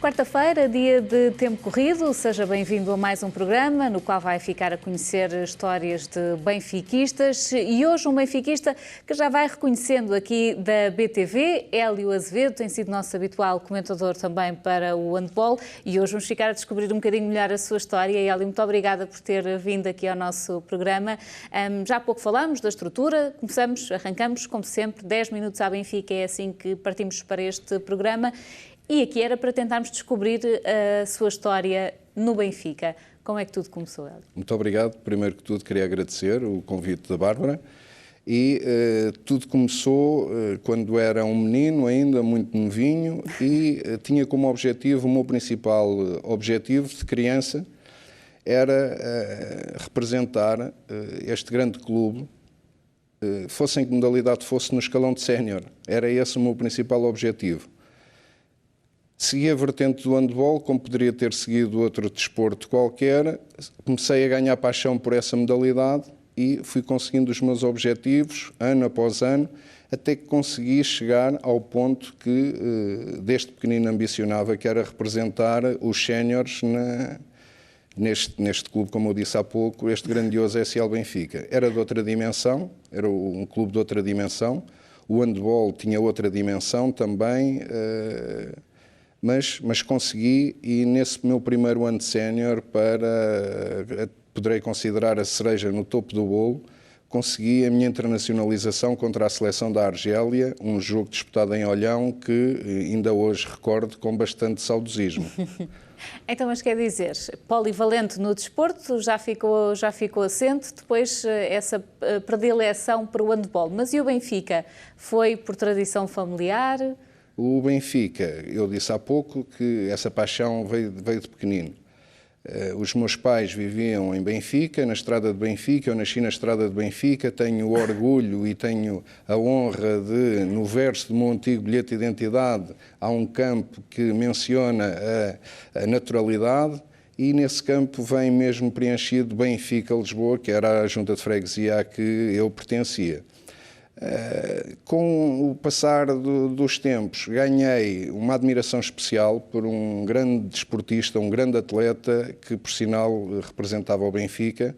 Quarta-feira, dia de tempo corrido, seja bem-vindo a mais um programa no qual vai ficar a conhecer histórias de benfiquistas e hoje um benfiquista que já vai reconhecendo aqui da BTV, Hélio Azevedo, tem sido nosso habitual comentador também para o handball e hoje vamos ficar a descobrir um bocadinho melhor a sua história. Hélio, muito obrigada por ter vindo aqui ao nosso programa. Já há pouco falámos da estrutura, arrancamos como sempre, 10 minutos à Benfica, é assim que partimos para este programa. E aqui era para tentarmos descobrir a sua história no Benfica. Como é que tudo começou, Hélio? Muito obrigado. Primeiro que tudo, queria agradecer o convite da Bárbara. E tudo começou quando era um menino ainda, muito novinho, e tinha como objetivo, o meu principal objetivo de criança, era representar este grande clube, fosse em que modalidade fosse, no escalão de sénior. Era esse o meu principal objetivo. Segui a vertente do handball, como poderia ter seguido outro desporto qualquer. Comecei a ganhar paixão por essa modalidade e fui conseguindo os meus objetivos, ano após ano, até que consegui chegar ao ponto que desde pequenino ambicionava, que era representar os séniores neste clube, como eu disse há pouco, este grandioso SL Benfica. Era de outra dimensão, era um clube de outra dimensão. O handball tinha outra dimensão também, mas consegui, e nesse meu primeiro ano de sénior, poderei considerar a cereja no topo do bolo, consegui a minha internacionalização contra a seleção da Argélia, um jogo disputado em Olhão que ainda hoje recordo com bastante saudosismo. Então, mas quer dizer, polivalente no desporto, já ficou assente, depois essa predileção para o handball. Mas e o Benfica? Foi por tradição familiar? O Benfica, eu disse há pouco que essa paixão veio de pequenino. Os meus pais viviam em Benfica, na estrada de Benfica, eu nasci na estrada de Benfica, tenho o orgulho e tenho a honra de, no verso do meu antigo bilhete de identidade, há um campo que menciona a naturalidade e nesse campo vem mesmo preenchido Benfica-Lisboa, que era a junta de freguesia a que eu pertencia. Com o passar dos tempos, ganhei uma admiração especial por um grande desportista, um grande atleta, que por sinal representava o Benfica,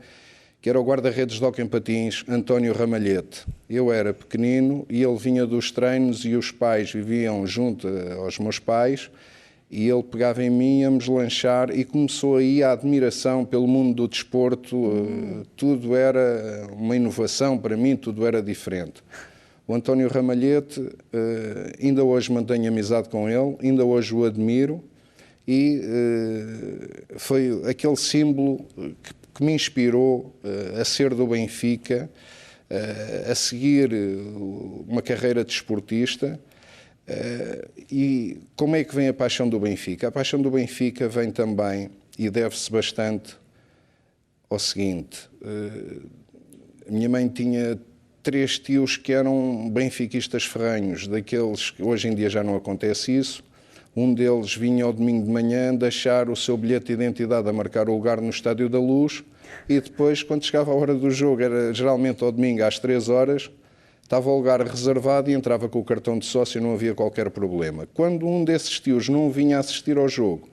que era o guarda-redes de hóquei em patins, António Ramalhete. Eu era pequenino e ele vinha dos treinos e os pais viviam junto aos meus pais, e ele pegava em mim, íamos lanchar e começou aí a admiração pelo mundo do desporto. Tudo era uma inovação para mim, tudo era diferente. O António Ramalhete, ainda hoje mantenho amizade com ele, ainda hoje o admiro e foi aquele símbolo que me inspirou a ser do Benfica, a seguir uma carreira desportista. E como é que vem a paixão do Benfica? A paixão do Benfica vem também e deve-se bastante ao seguinte. A minha mãe tinha 3 tios que eram benfiquistas ferrenhos, daqueles que hoje em dia já não acontece isso. Um deles vinha ao domingo de manhã deixar o seu bilhete de identidade a marcar o lugar no Estádio da Luz e depois, quando chegava a hora do jogo, era geralmente ao domingo às 3 horas, estava o lugar reservado e entrava com o cartão de sócio e não havia qualquer problema. Quando um desses tios não vinha assistir ao jogo,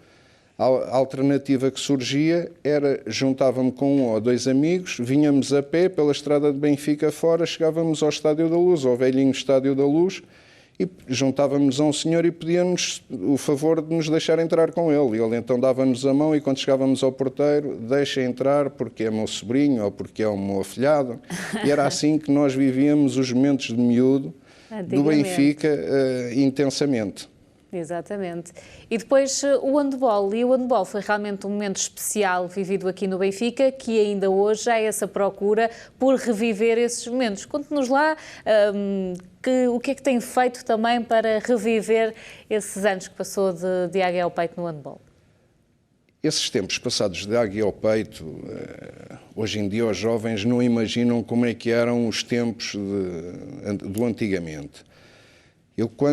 a alternativa que surgia era juntava-me com 1 ou 2 amigos, vinhamos a pé pela estrada de Benfica fora, chegávamos ao Estádio da Luz, ao velhinho Estádio da Luz, e juntávamos a um senhor e pedíamos o favor de nos deixar entrar com ele. E ele então dava-nos a mão e quando chegávamos ao porteiro, deixa entrar porque é meu sobrinho ou porque é o meu afilhado. E era assim que nós vivíamos os momentos de miúdo do Benfica intensamente. Exatamente. E depois o handball. E o handball foi realmente um momento especial vivido aqui no Benfica, que ainda hoje há essa procura por reviver esses momentos. Conte-nos lá o que é que tem feito também para reviver esses anos que passou de águia ao peito no handball. Esses tempos passados de águia ao peito, hoje em dia os jovens não imaginam como é que eram os tempos do antigamente.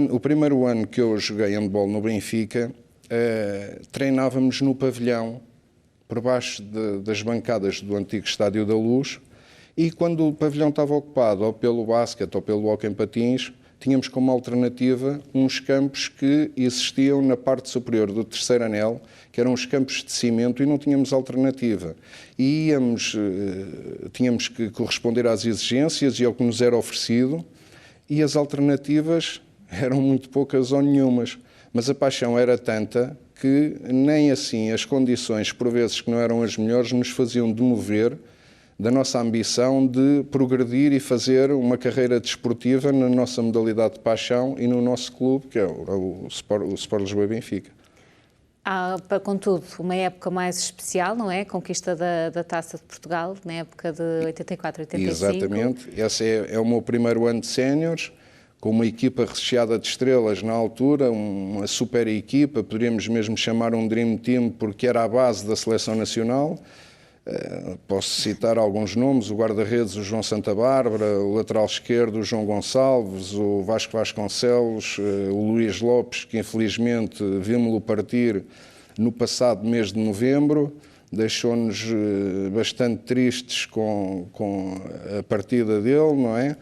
O primeiro ano que eu joguei handball no Benfica, treinávamos no pavilhão, por baixo das bancadas do antigo Estádio da Luz, e quando o pavilhão estava ocupado ou pelo basquete ou pelo hóquei em patins, tínhamos como alternativa uns campos que existiam na parte superior do terceiro anel, que eram os campos de cimento, e não tínhamos alternativa. E tínhamos que corresponder às exigências e ao que nos era oferecido, e as alternativas eram muito poucas ou nenhumas. Mas a paixão era tanta que nem assim as condições, por vezes que não eram as melhores, nos faziam demover da nossa ambição de progredir e fazer uma carreira desportiva na nossa modalidade de paixão e no nosso clube, que é o Sport Lisboa e Benfica. Há, contudo, uma época mais especial, não é? Conquista da Taça de Portugal, na época de 84, 85. Exatamente. Esse é o meu primeiro ano de séniores, com uma equipa recheada de estrelas na altura, uma super equipa, poderíamos mesmo chamar um Dream Team, porque era a base da seleção nacional. Posso citar alguns nomes: o guarda-redes, o João Santa Bárbara, o lateral esquerdo, o João Gonçalves, o Vasco Vasconcelos, o Luís Lopes, que infelizmente vimos-lo partir no passado mês de novembro, deixou-nos bastante tristes com a partida dele, não é?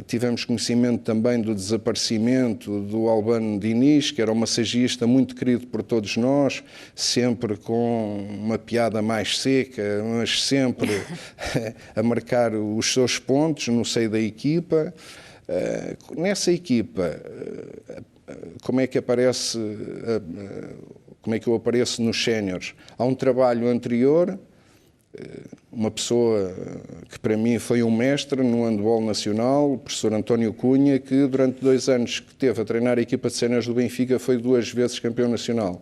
Tivemos conhecimento também do desaparecimento do Albano Diniz, que era um massagista muito querido por todos nós, sempre com uma piada mais seca, mas sempre a marcar os seus pontos no seio da equipa. Nessa equipa, como é que eu apareço nos séniores? Há um trabalho anterior. Uma pessoa que para mim foi um mestre no handball nacional, o professor António Cunha, que durante 2 anos que teve a treinar a equipa de séniores do Benfica foi 2 vezes campeão nacional.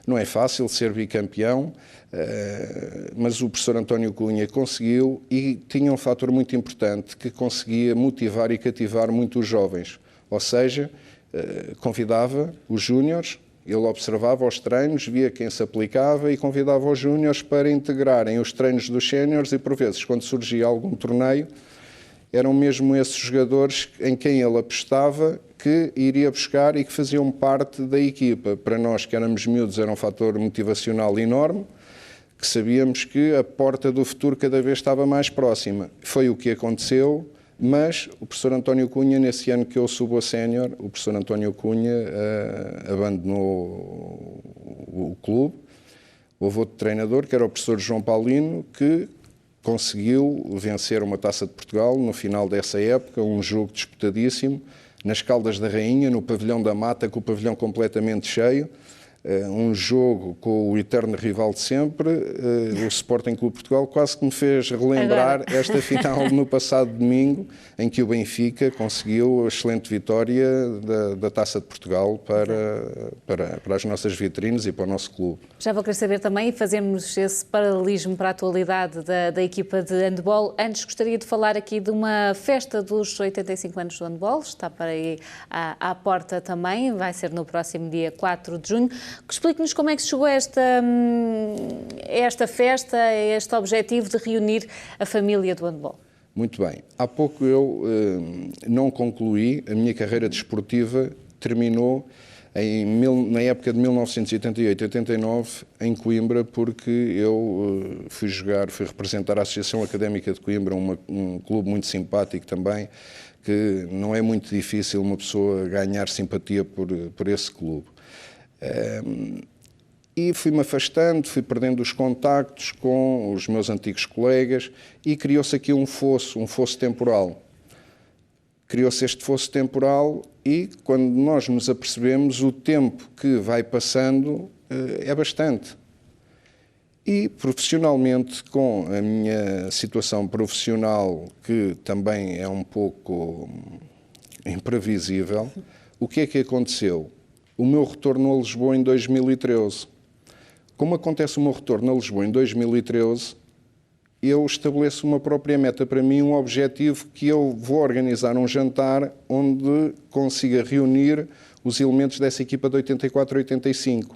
Não é fácil ser bicampeão, mas o professor António Cunha conseguiu, e tinha um fator muito importante, que conseguia motivar e cativar muito os jovens. Ou seja, convidava os júniores. Ele observava os treinos, via quem se aplicava e convidava os júniores para integrarem os treinos dos séniores, e por vezes, quando surgia algum torneio, eram mesmo esses jogadores em quem ele apostava que iria buscar e que faziam parte da equipa. Para nós que éramos miúdos era um fator motivacional enorme, que sabíamos que a porta do futuro cada vez estava mais próxima. Foi o que aconteceu. Mas o professor António Cunha, nesse ano que eu subo a sénior, o professor António Cunha abandonou o clube. Houve outro treinador, que era o professor João Paulino, que conseguiu vencer uma Taça de Portugal no final dessa época, um jogo disputadíssimo, nas Caldas da Rainha, no Pavilhão da Mata, com o pavilhão completamente cheio. Um jogo com o eterno rival de sempre, o Sporting Clube Portugal, quase que me fez relembrar esta final no passado domingo, em que o Benfica conseguiu a excelente vitória da Taça de Portugal para as nossas vitrines e para o nosso clube. Já vou querer saber também, e fazemos esse paralelismo para a atualidade da equipa de handball. Antes gostaria de falar aqui de uma festa dos 85 anos do handball, está para aí à porta também, vai ser no próximo dia 4 de junho. Explique-nos como é que se chegou a esta festa, a este objetivo de reunir a família do handball. Muito bem. Há pouco eu não concluí, a minha carreira desportiva terminou na época de 1988-89 em Coimbra, porque eu fui representar a Associação Académica de Coimbra, um clube muito simpático também, que não é muito difícil uma pessoa ganhar simpatia por esse clube. E fui-me afastando, fui perdendo os contactos com os meus antigos colegas, e criou-se aqui um fosso temporal. Criou-se este fosso temporal, e quando nós nos apercebemos, o tempo que vai passando é bastante. E profissionalmente, com a minha situação profissional, que também é um pouco imprevisível, o que é que aconteceu? O meu retorno a Lisboa em 2013. Como acontece o meu retorno a Lisboa em 2013, eu estabeleço uma própria meta para mim, um objetivo, que eu vou organizar um jantar onde consiga reunir os elementos dessa equipa de 84-85.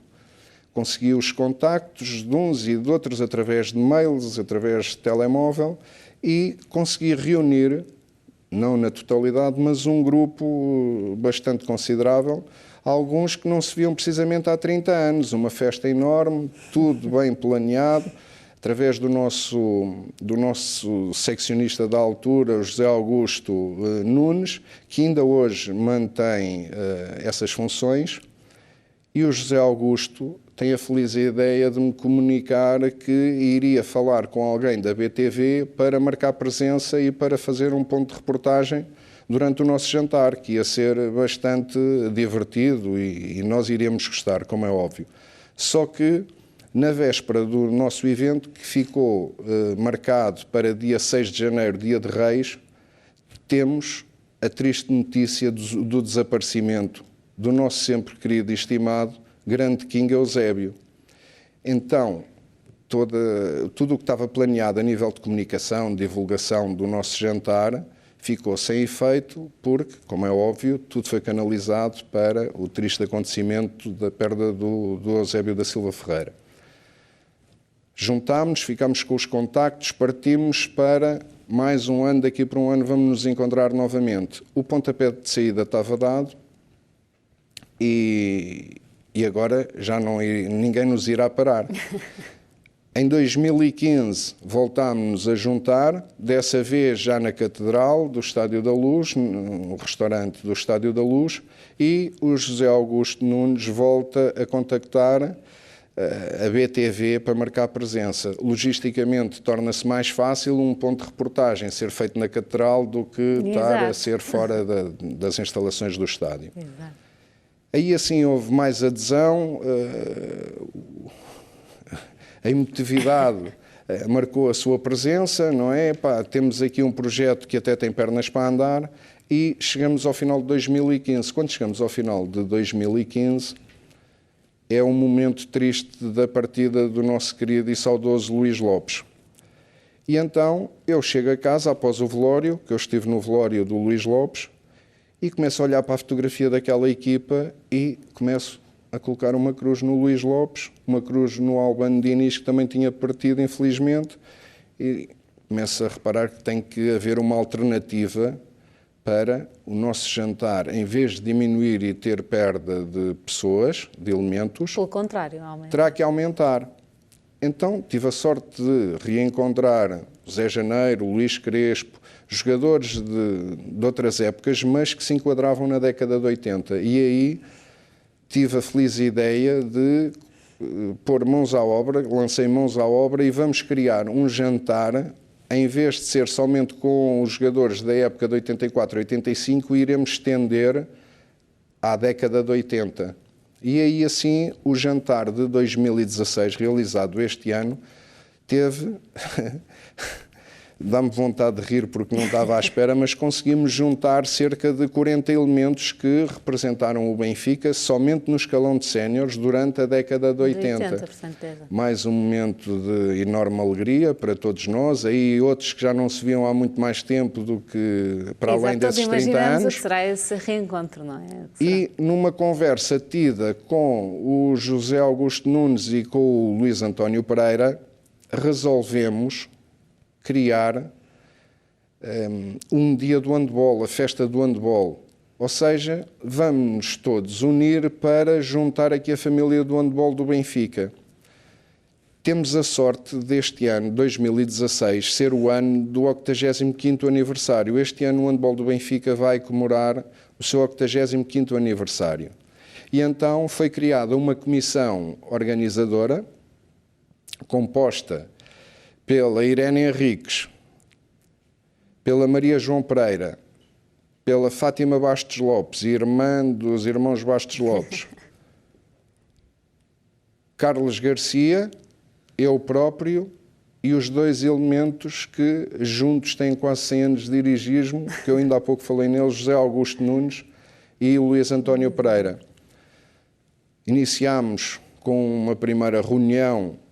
Consegui os contactos de uns e de outros através de mails, através de telemóvel, e consegui reunir, não na totalidade, mas um grupo bastante considerável, alguns que não se viam precisamente há 30 anos, uma festa enorme, tudo bem planeado, através do nosso seccionista da altura, o José Augusto Nunes, que ainda hoje mantém essas funções, e o José Augusto tem a feliz ideia de me comunicar que iria falar com alguém da BTV para marcar presença e para fazer um ponto de reportagem durante o nosso jantar, que ia ser bastante divertido e nós iríamos gostar, como é óbvio. Só que, na véspera do nosso evento, que ficou marcado para dia 6 de janeiro, dia de Reis, temos a triste notícia do desaparecimento do nosso sempre querido e estimado grande King Eusébio. Então, tudo o que estava planeado a nível de comunicação, de divulgação do nosso jantar, ficou sem efeito porque, como é óbvio, tudo foi canalizado para o triste acontecimento da perda do Eusébio da Silva Ferreira. Juntámos, ficámos com os contactos, partimos para mais um ano, daqui para um ano vamos nos encontrar novamente. O pontapé de saída estava dado e agora já ninguém nos irá parar. Em 2015 voltámos-nos a juntar, dessa vez já na Catedral do Estádio da Luz, no restaurante do Estádio da Luz, e o José Augusto Nunes volta a contactar a BTV para marcar presença. Logisticamente torna-se mais fácil um ponto de reportagem ser feito na Catedral do que estar a ser fora das instalações do estádio. Exato. Aí assim houve mais adesão, a emotividade marcou a sua presença, não é? Temos aqui um projeto que até tem pernas para andar e chegamos ao final de 2015. Quando chegamos ao final de 2015, é um momento triste da partida do nosso querido e saudoso Luís Lopes. E então eu chego a casa após o velório, que eu estive no velório do Luís Lopes, e começo a olhar para a fotografia daquela equipa e começo a colocar uma cruz no Luís Lopes, uma cruz no Albano Diniz, que também tinha partido, infelizmente, e começo a reparar que tem que haver uma alternativa para o nosso jantar, em vez de diminuir e ter perda de pessoas, de elementos, pelo contrário, aumenta. Terá que aumentar. Então tive a sorte de reencontrar Zé Janeiro, Luís Crespo, jogadores de outras épocas, mas que se enquadravam na década de 80. E aí tive a feliz ideia de pôr mãos à obra, lancei mãos à obra e vamos criar um jantar, em vez de ser somente com os jogadores da época de 84 a 85, iremos estender à década de 80. E aí assim o jantar de 2016, realizado este ano, teve... Dá-me vontade de rir porque não estava à espera, mas conseguimos juntar cerca de 40 elementos que representaram o Benfica somente no escalão de séniores durante a década de 80. Mais um momento de enorme alegria para todos nós. Aí outros que já não se viam há muito mais tempo do que para além desses 30 anos. Será esse reencontro, não é? E numa conversa tida com o José Augusto Nunes e com o Luís António Pereira, resolvemos criar um dia do handball, a festa do handball. Ou seja, vamos todos unir para juntar aqui a família do handball do Benfica. Temos a sorte deste ano, 2016, ser o ano do 85º aniversário. Este ano o handball do Benfica vai comemorar o seu 85º aniversário. E então foi criada uma comissão organizadora, composta pela Irene Henriques, pela Maria João Pereira, pela Fátima Bastos Lopes, irmã dos irmãos Bastos Lopes, Carlos Garcia, eu próprio e os dois elementos que juntos têm quase 100 anos de dirigismo, que eu ainda há pouco falei neles, José Augusto Nunes e Luís António Pereira. Iniciámos com uma primeira reunião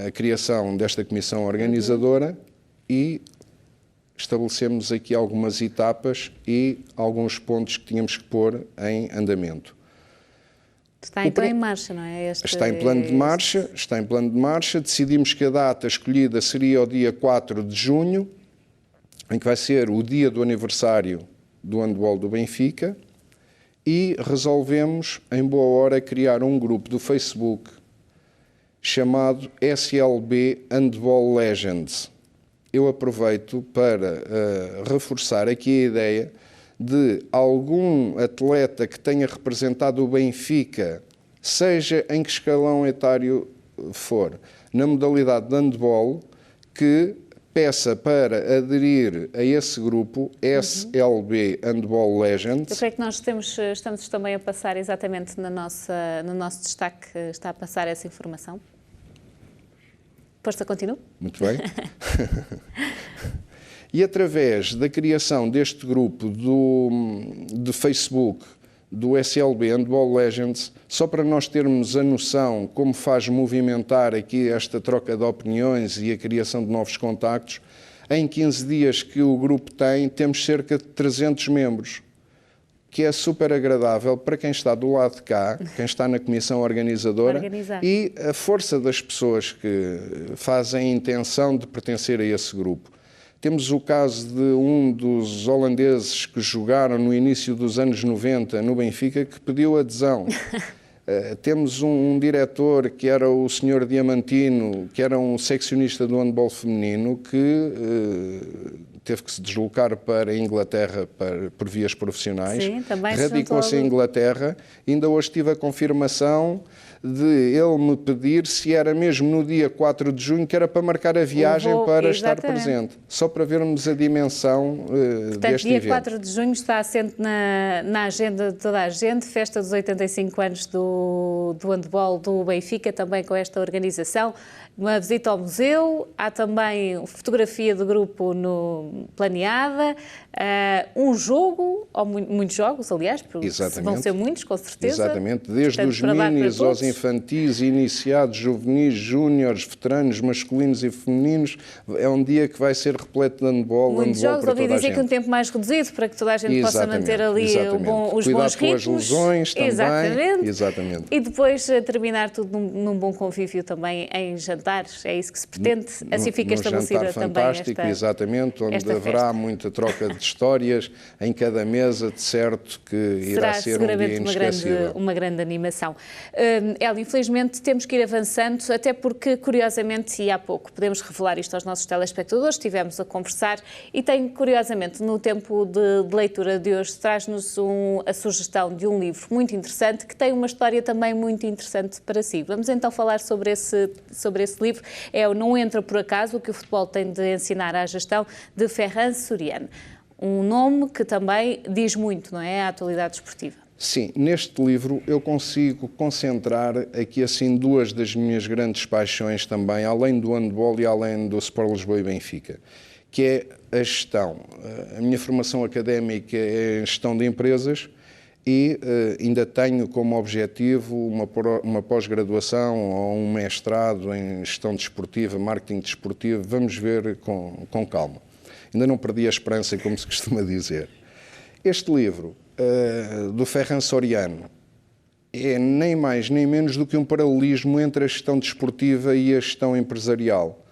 a criação desta comissão organizadora e estabelecemos aqui algumas etapas e alguns pontos que tínhamos que pôr em andamento. Está então em marcha, não é? Está em plano de marcha. Decidimos que a data escolhida seria o dia 4 de junho, em que vai ser o dia do aniversário do handball do Benfica, e resolvemos, em boa hora, criar um grupo do Facebook chamado SLB Handball Legends. Eu aproveito para reforçar aqui a ideia de algum atleta que tenha representado o Benfica, seja em que escalão etário for, na modalidade de handball, que peça para aderir a esse grupo, SLB Handball Legends. Eu creio que nós estamos também a passar exatamente no nosso destaque, está a passar essa informação. Força, continua. Muito bem. E através da criação deste grupo de Facebook, do SLB Handball Legends, só para nós termos a noção como faz movimentar aqui esta troca de opiniões e a criação de novos contactos, em 15 dias que o grupo tem, temos cerca de 300 membros, que é super agradável para quem está do lado de cá, quem está na comissão organizadora, e a força das pessoas que fazem a intenção de pertencer a esse grupo. Temos o caso de um dos holandeses que jogaram no início dos anos 90 no Benfica, que pediu adesão. Temos um diretor que era o Sr. Diamantino, que era um seccionista do handball feminino, que teve que se deslocar para a Inglaterra por vias profissionais. Sim, também radicou-se em Inglaterra. Ainda hoje tive a confirmação de ele me pedir se era mesmo no dia 4 de junho, que era para marcar a viagem para estar presente. Só para vermos a dimensão deste evento. Dia 4 de junho está assente na agenda de toda a gente, festa dos 85 anos do handball do Benfica, também com esta organização. Uma visita ao museu, há também fotografia do grupo planeada, um jogo, ou muitos jogos, aliás, porque vão ser muitos, com certeza. Exatamente, desde os minis aos infantis, iniciados, juvenis, júniores, veteranos, masculinos e femininos. É um dia que vai ser repleto de handball. Muitos jogos, ouvi dizer que um tempo mais reduzido, para que toda a gente possa manter ali os bons ritmos. Cuidado com as lesões também. Exatamente. E depois terminar tudo num bom convívio também em jantares. É isso que se pretende. Assim fica estabelecida também esta exatamente, onde haverá muita troca de histórias em cada mesa, de certo que irá ser um dia inesquecível. Uma grande animação. Hélio, infelizmente temos que ir avançando, até porque, curiosamente, e há pouco podemos revelar isto aos nossos telespectadores, estivemos a conversar e tem, curiosamente, no tempo de leitura de hoje, traz-nos a sugestão de um livro muito interessante, que tem uma história também muito interessante para si. Vamos então falar sobre esse livro. É o Não Entra Por Acaso, o que o futebol tem de ensinar à gestão, de Ferran Soriano. Um nome que também diz muito, não é? A atualidade esportiva. Sim, neste livro eu consigo concentrar aqui assim duas das minhas grandes paixões também, além do handball e além do Sport Lisboa e Benfica, que é a gestão. A minha formação académica é em gestão de empresas e ainda tenho como objetivo uma pós-graduação ou um mestrado em gestão desportiva, marketing desportivo. Vamos ver com calma. Ainda não perdi a esperança, como se costuma dizer. Este livro do Ferran Soriano é nem mais nem menos do que um paralelismo entre a gestão desportiva e a gestão empresarial.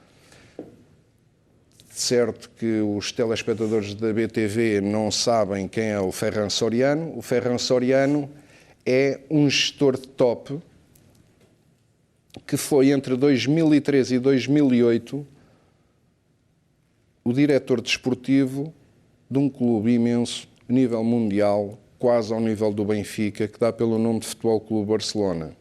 Certo que os telespectadores da BTV não sabem quem é o Ferran Soriano. O Ferran Soriano é um gestor de top que foi entre 2013 e 2008 o diretor desportivo de um clube imenso, a nível mundial, quase ao nível do Benfica, que dá pelo nome de Futebol Clube Barcelona.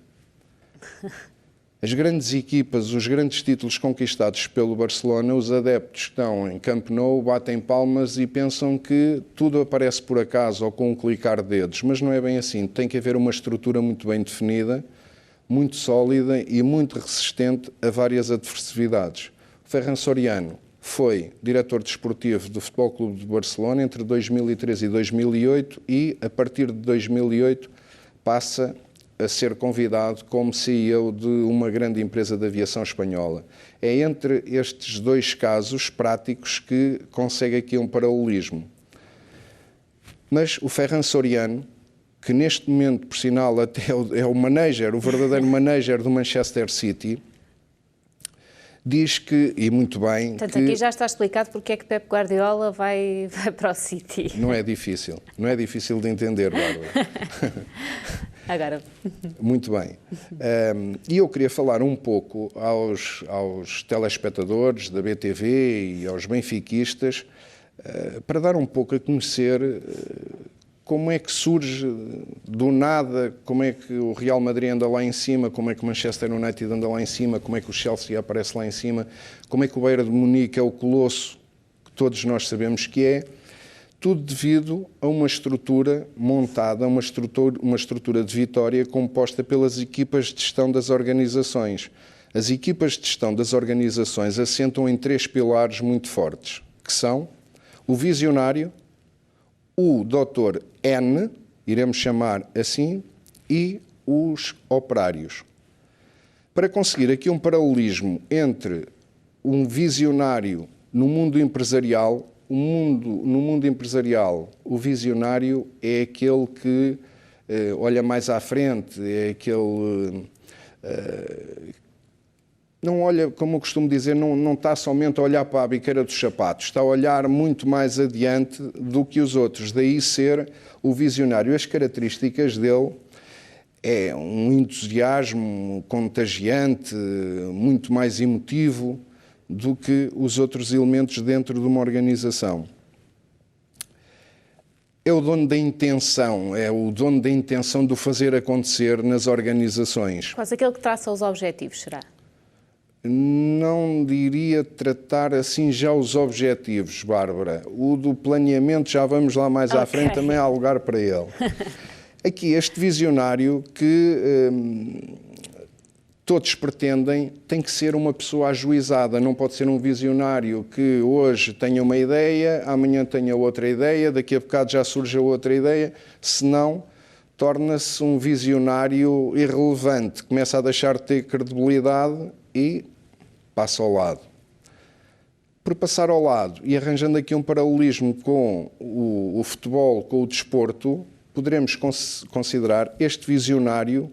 As grandes equipas, os grandes títulos conquistados pelo Barcelona, os adeptos que estão em Camp Nou batem palmas e pensam que tudo aparece por acaso ou com um clicar de dedos, mas não é bem assim. Tem que haver uma estrutura muito bem definida, muito sólida e muito resistente a várias adversidades. O Ferran Soriano foi diretor desportivo do Futebol Clube de Barcelona entre 2013 e 2008 e, a partir de 2008, passa a ser convidado como CEO de uma grande empresa de aviação espanhola. É entre estes dois casos práticos que consegue aqui um paralelismo. Mas o Ferran Soriano, que neste momento, por sinal, até é o manager, o verdadeiro manager do Manchester City, diz que, e muito bem... Portanto, aqui já está explicado porque é que Pep Guardiola vai para o City. Não é difícil de entender, Bárbara. Agora. Muito bem. E eu queria falar um pouco aos telespectadores da BTV e aos benfiquistas para dar um pouco a conhecer como é que surge do nada, como é que o Real Madrid anda lá em cima, como é que o Manchester United anda lá em cima, como é que o Chelsea aparece lá em cima, como é que o Bayern de Munique é o colosso que todos nós sabemos que é, tudo devido a uma estrutura montada, uma estrutura de Vitória composta pelas equipas de gestão das organizações. As equipas de gestão das organizações assentam em 3 pilares muito fortes, que são o visionário, o Dr. N, iremos chamar assim, e os operários. Para conseguir aqui um paralelismo entre um visionário no mundo empresarial, no mundo empresarial, o visionário é aquele que olha mais à frente, é aquele... não olha, como eu costumo dizer, não está somente a olhar para a biqueira dos sapatos, está a olhar muito mais adiante do que os outros, daí ser o visionário. As características dele é um entusiasmo contagiante, muito mais emotivo do que os outros elementos dentro de uma organização. É o dono da intenção, é o dono da intenção do fazer acontecer nas organizações. Quase aquele que traça os objetivos, será? Não diria tratar assim já os objetivos, Bárbara. O do planeamento já vamos lá mais à frente, também há lugar para ele. Aqui este visionário que todos pretendem tem que ser uma pessoa ajuizada, não pode ser um visionário que hoje tenha uma ideia, amanhã tenha outra ideia, daqui a bocado já surge outra ideia, senão torna-se um visionário irrelevante, começa a deixar de ter credibilidade e passa ao lado. Por passar ao lado e arranjando aqui um paralelismo com o futebol, com o desporto, poderemos considerar este visionário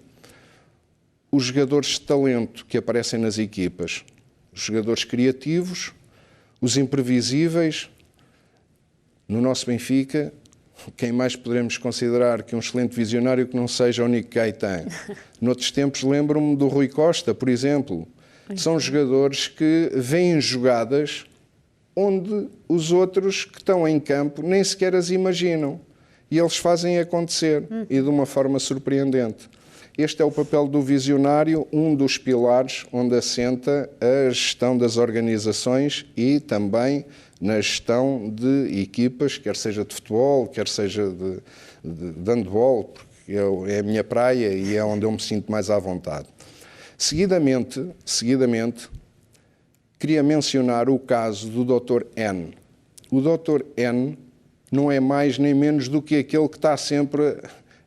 os jogadores de talento que aparecem nas equipas, os jogadores criativos, os imprevisíveis. No nosso Benfica, quem mais poderemos considerar que um excelente visionário que não seja o Nico Gaetan? Noutros tempos lembro-me do Rui Costa, por exemplo. São jogadores que veem jogadas onde os outros que estão em campo nem sequer as imaginam. E eles fazem acontecer, e de uma forma surpreendente. Este é o papel do visionário, um dos pilares onde assenta a gestão das organizações e também na gestão de equipas, quer seja de futebol, quer seja de handball, porque é a minha praia e é onde eu me sinto mais à vontade. Seguidamente, queria mencionar o caso do Dr. N. O Dr. N não é mais nem menos do que aquele que está sempre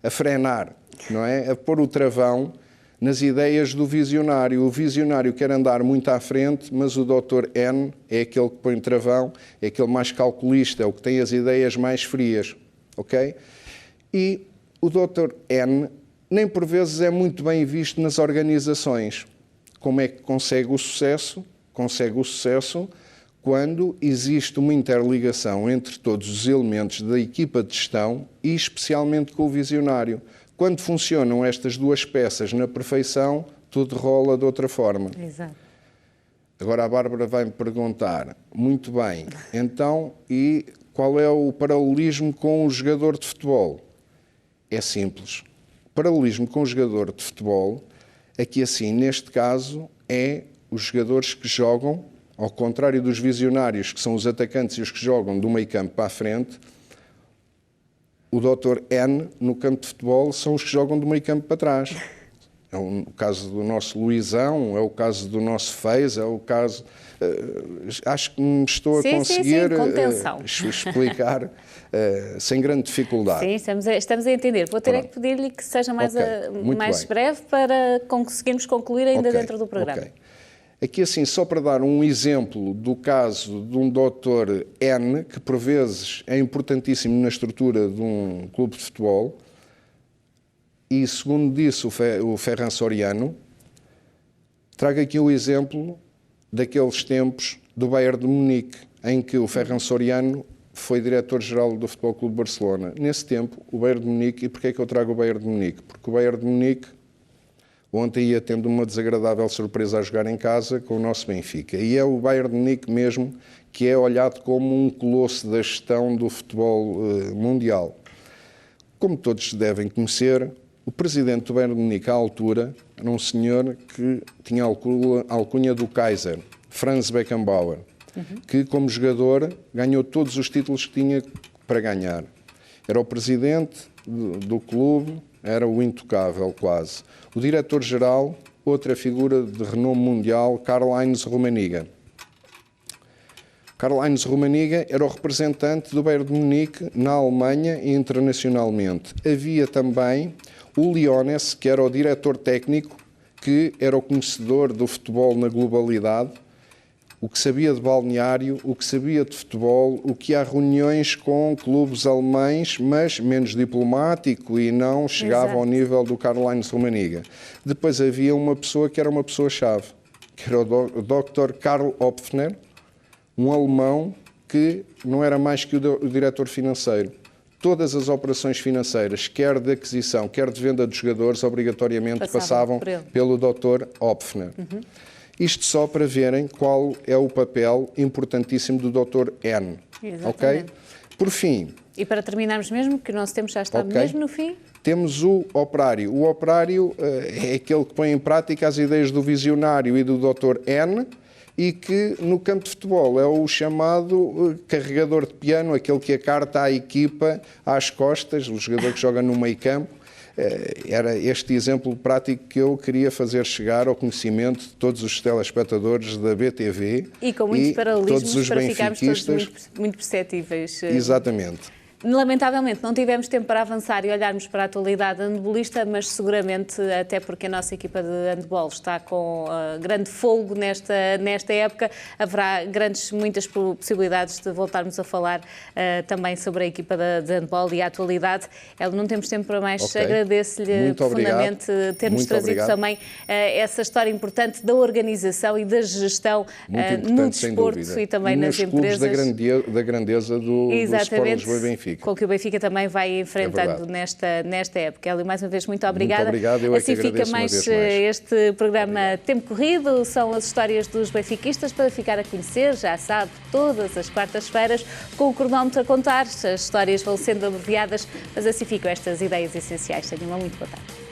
a frenar, não é? A pôr o travão nas ideias do visionário. O visionário quer andar muito à frente, mas o Dr. N é aquele que põe o travão, é aquele mais calculista, é o que tem as ideias mais frias, ok? E o Dr. N nem por vezes é muito bem visto nas organizações. Como é que consegue o sucesso? Consegue o sucesso quando existe uma interligação entre todos os elementos da equipa de gestão e especialmente com o visionário. Quando funcionam estas duas peças na perfeição, tudo rola de outra forma. Exato. Agora a Bárbara vai-me perguntar, muito bem, então, e qual é o paralelismo com o jogador de futebol? É simples. O paralelismo com o jogador de futebol, aqui assim, neste caso, é os jogadores que jogam, ao contrário dos visionários, que são os atacantes e os que jogam do meio campo para a frente, o Dr. N, no campo de futebol, são os que jogam do meio campo para trás. É o caso do nosso Luizão, é o caso do nosso Fez, é o caso... acho que me estou a conseguir explicar sem grande dificuldade. Sim, estamos a entender. Vou ter é que pedir-lhe que seja mais breve para conseguirmos concluir ainda dentro do programa. Aqui assim, só para dar um exemplo do caso de um Dr. N, que por vezes é importantíssimo na estrutura de um clube de futebol, e segundo disse o Ferran Soriano, trago aqui o exemplo daqueles tempos do Bayern de Munique, em que o Ferran Soriano foi diretor-geral do Futebol Clube Barcelona. Nesse tempo, o Bayern de Munique, e porquê é que eu trago o Bayern de Munique? Porque o Bayern de Munique ontem ia tendo uma desagradável surpresa a jogar em casa com o nosso Benfica. E é o Bayern de Munique mesmo que é olhado como um colosso da gestão do futebol mundial. Como todos devem conhecer, o presidente do Bayern de Munique, à altura, era um senhor que tinha a alcunha do Kaiser, Franz Beckenbauer, que, como jogador, ganhou todos os títulos que tinha para ganhar. Era o presidente do clube, era o intocável quase. O diretor-geral, outra figura de renome mundial, Karl-Heinz Rummenigge. Karl-Heinz Rummenigge era o representante do Bayern de Munique na Alemanha e internacionalmente. Havia também o Lioness, que era o diretor técnico, que era o conhecedor do futebol na globalidade, o que sabia de balneário, o que sabia de futebol, o que há reuniões com clubes alemães, mas menos diplomático e não chegava ao nível do Karl-Heinz Rummenigge. Depois havia uma pessoa que era uma pessoa-chave, que era o Dr. Karl Opfner, um alemão que não era mais que o diretor financeiro. Todas as operações financeiras, quer de aquisição, quer de venda de jogadores, obrigatoriamente passavam pelo Dr. Opfner. Isto só para verem qual é o papel importantíssimo do Dr. N. Okay? Por fim... E para terminarmos mesmo, que o nosso tempo já está mesmo no fim... Temos o operário. O operário é aquele que põe em prática as ideias do visionário e do Dr. N, e que no campo de futebol é o chamado carregador de piano, aquele que acarta a equipa às costas, o jogador que joga no meio campo. Era este exemplo prático que eu queria fazer chegar ao conhecimento de todos os telespectadores da BTV e com muitos paralelismos todos os para ficarmos todos muito perceptíveis. Exatamente. Lamentavelmente não tivemos tempo para avançar e olharmos para a atualidade handebolista, mas seguramente, até porque a nossa equipa de handebol está com grande folgo nesta época, haverá muitas possibilidades de voltarmos a falar também sobre a equipa de handebol e a atualidade. Não temos tempo para mais. Agradeço-lhe profundamente ter-nos trazido também essa história importante da organização e da gestão no desporto e também nas empresas. Da grandeza do Sport Lisboa e Benfica. Com que o Benfica também vai enfrentando nesta época. Hélio, mais uma vez, muito obrigada. Muito obrigado, eu assim é que fica mais este programa Tempo Corrido. São as histórias dos benfiquistas para ficar a conhecer, já sabe, todas as quartas-feiras, com o cronómetro a contar. As histórias vão sendo abreviadas, mas assim ficam estas ideias essenciais. Tenham uma muito boa tarde.